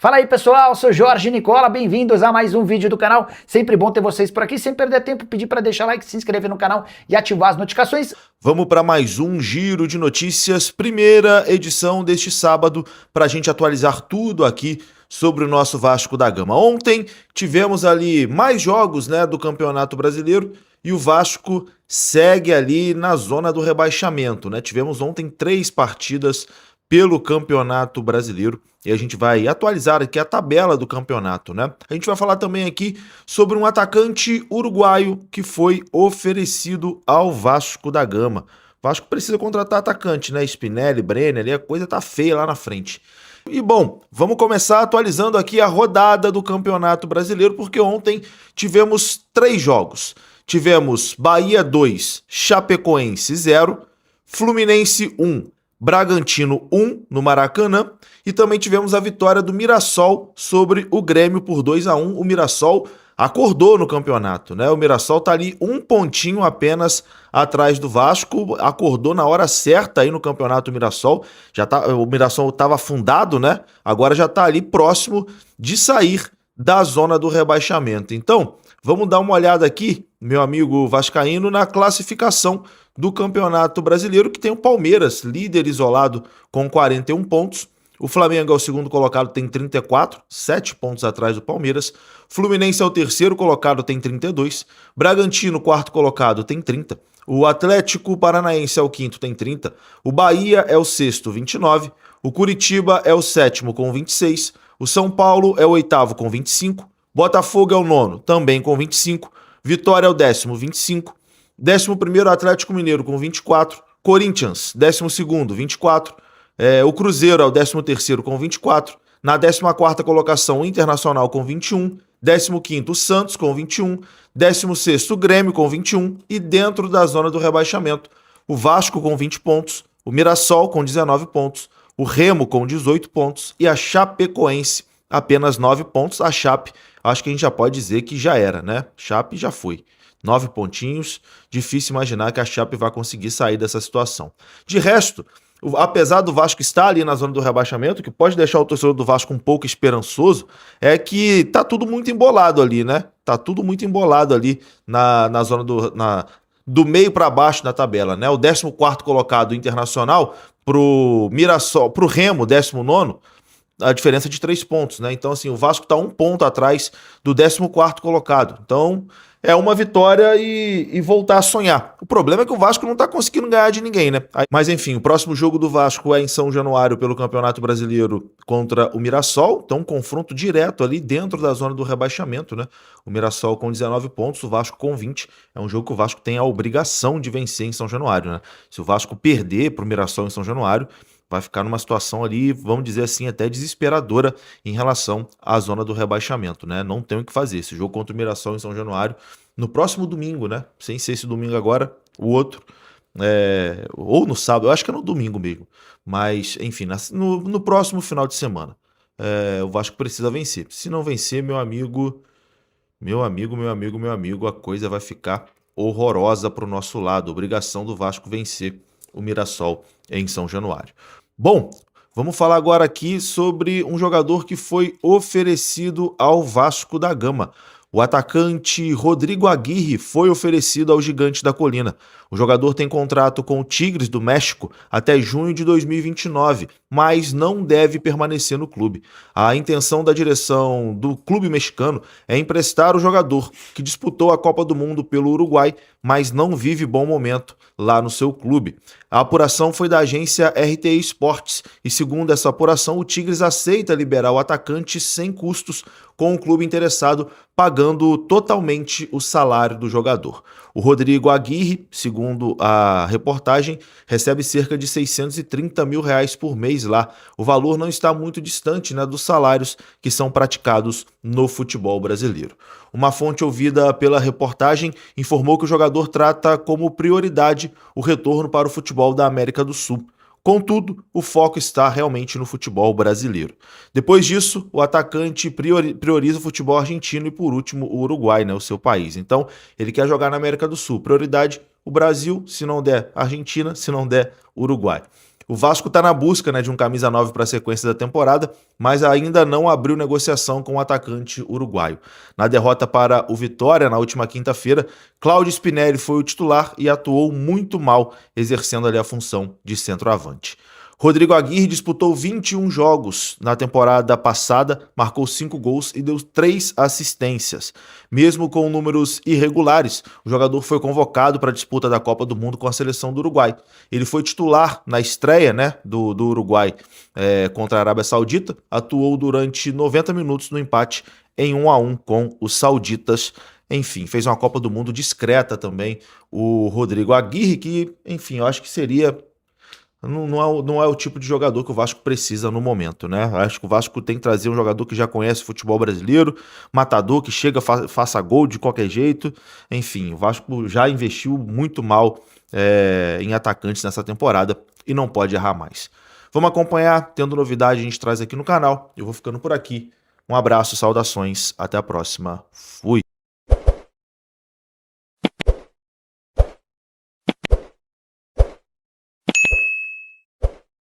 Fala aí pessoal, sou Jorge Nicola, bem-vindos a mais um vídeo do canal. Sempre bom ter vocês por aqui, sem perder tempo, pedir para deixar like, se inscrever no canal e ativar as notificações. Vamos para mais um giro de notícias, primeira edição deste sábado, para a gente atualizar tudo aqui sobre o nosso Vasco da Gama. Ontem tivemos ali mais jogos, do Campeonato Brasileiro e o Vasco segue ali na zona do rebaixamento, Tivemos ontem 3 partidas pelo Campeonato Brasileiro e a gente vai atualizar aqui a tabela do campeonato, A gente vai falar também aqui sobre um atacante uruguaio que foi oferecido ao Vasco da Gama. O Vasco precisa contratar atacante, Spinelli, Brenner, ali a coisa tá feia lá na frente. E bom, vamos começar atualizando aqui a rodada do Campeonato Brasileiro, porque ontem tivemos 3 jogos. Tivemos Bahia 2, Chapecoense 0, Fluminense 1, Bragantino 1 no Maracanã, e também tivemos a vitória do Mirassol sobre o Grêmio por 2-1. O Mirassol acordou no campeonato, O Mirassol tá ali um pontinho apenas atrás do Vasco, acordou na hora certa aí no campeonato. O Mirassol o Mirassol estava afundado, Agora já tá ali próximo de sair da zona do rebaixamento. Então, vamos dar uma olhada aqui, meu amigo vascaíno, na classificação do Campeonato Brasileiro, que tem o Palmeiras, líder isolado com 41 pontos. O Flamengo é o segundo colocado, tem 34, 7 pontos atrás do Palmeiras. Fluminense é o terceiro colocado, tem 32. Bragantino, quarto colocado, tem 30. O Atlético Paranaense é o quinto, tem 30. O Bahia é o sexto, 29. O Curitiba é o sétimo, com 26. O São Paulo é o oitavo, com 25. Botafogo é o nono, também com 25. Vitória é o décimo, 25. 11º Atlético Mineiro com 24. Corinthians, 12º, 24. O Cruzeiro é o 13º com 24. Na 14ª colocação, o Internacional com 21. 15º, o Santos com 21. 16º, o Grêmio com 21. E dentro da zona do rebaixamento, o Vasco com 20 pontos. O Mirassol com 19 pontos. O Remo com 18 pontos. E a Chapecoense apenas 9 pontos. A Chape, acho que a gente já pode dizer que já era, Chape já foi. 9 pontinhos, difícil imaginar que a Chape vai conseguir sair dessa situação. De resto, apesar do Vasco estar ali na zona do rebaixamento, que pode deixar o torcedor do Vasco um pouco esperançoso, é que tá tudo muito embolado ali, Tá tudo muito embolado ali na zona do meio para baixo da tabela, O 14º colocado Internacional pro Mirassol, pro Remo, 19º, a diferença de 3 pontos, Então, assim, o Vasco tá 1 ponto atrás do 14º colocado. Então, é uma vitória e voltar a sonhar. O problema é que o Vasco não tá conseguindo ganhar de ninguém, Mas, enfim, o próximo jogo do Vasco é em São Januário pelo Campeonato Brasileiro contra o Mirassol. Então, um confronto direto ali dentro da zona do rebaixamento, O Mirassol com 19 pontos, o Vasco com 20. É um jogo que o Vasco tem a obrigação de vencer em São Januário, Se o Vasco perder pro Mirassol em São Januário, vai ficar numa situação ali, vamos dizer assim, até desesperadora em relação à zona do rebaixamento, Não tem o que fazer. Esse jogo contra o Mirassol em São Januário, no próximo domingo, Sem ser esse domingo agora, o outro, ou no sábado, eu acho que é no domingo mesmo. Mas, enfim, no próximo final de semana, o Vasco precisa vencer. Se não vencer, meu amigo, a coisa vai ficar horrorosa para o nosso lado. Obrigação do Vasco vencer o Mirassol em São Januário. Bom, vamos falar agora aqui sobre um jogador que foi oferecido ao Vasco da Gama. O atacante Rodrigo Aguirre foi oferecido ao Gigante da Colina. O jogador tem contrato com o Tigres do México até junho de 2029, mas não deve permanecer no clube. A intenção da direção do clube mexicano é emprestar o jogador, que disputou a Copa do Mundo pelo Uruguai, mas não vive bom momento lá no seu clube. A apuração foi da agência RTI Esportes e, segundo essa apuração, o Tigres aceita liberar o atacante sem custos, com o clube interessado pagando totalmente o salário do jogador. O Rodrigo Aguirre, segundo a reportagem, recebe cerca de R$630 mil por mês lá. O valor não está muito distante, dos salários que são praticados no futebol brasileiro. Uma fonte ouvida pela reportagem informou que o jogador trata como prioridade o retorno para o futebol da América do Sul. Contudo, o foco está realmente no futebol brasileiro. Depois disso, o atacante prioriza o futebol argentino e, por último, o Uruguai, o seu país. Então, ele quer jogar na América do Sul. Prioridade, o Brasil, se não der, Argentina, se não der, Uruguai. O Vasco está na busca, né, de um camisa 9 para a sequência da temporada, mas ainda não abriu negociação com o atacante uruguaio. Na derrota para o Vitória, na última quinta-feira, Cláudio Spinelli foi o titular e atuou muito mal, exercendo ali a função de centroavante. Rodrigo Aguirre disputou 21 jogos na temporada passada, marcou 5 gols e deu 3 assistências. Mesmo com números irregulares, o jogador foi convocado para a disputa da Copa do Mundo com a seleção do Uruguai. Ele foi titular na estreia, né, do Uruguai contra a Arábia Saudita, atuou durante 90 minutos no empate em 1-1 com os sauditas. Enfim, fez uma Copa do Mundo discreta também o Rodrigo Aguirre, que, enfim, eu acho que seria... Não é o tipo de jogador que o Vasco precisa no momento, né? Acho que o Vasco tem que trazer um jogador que já conhece o futebol brasileiro, matador, que chega, faça gol de qualquer jeito. Enfim, o Vasco já investiu muito mal em atacantes nessa temporada e não pode errar mais. Vamos acompanhar, tendo novidade a gente traz aqui no canal. Eu vou ficando por aqui. Um abraço, saudações, até a próxima. Fui!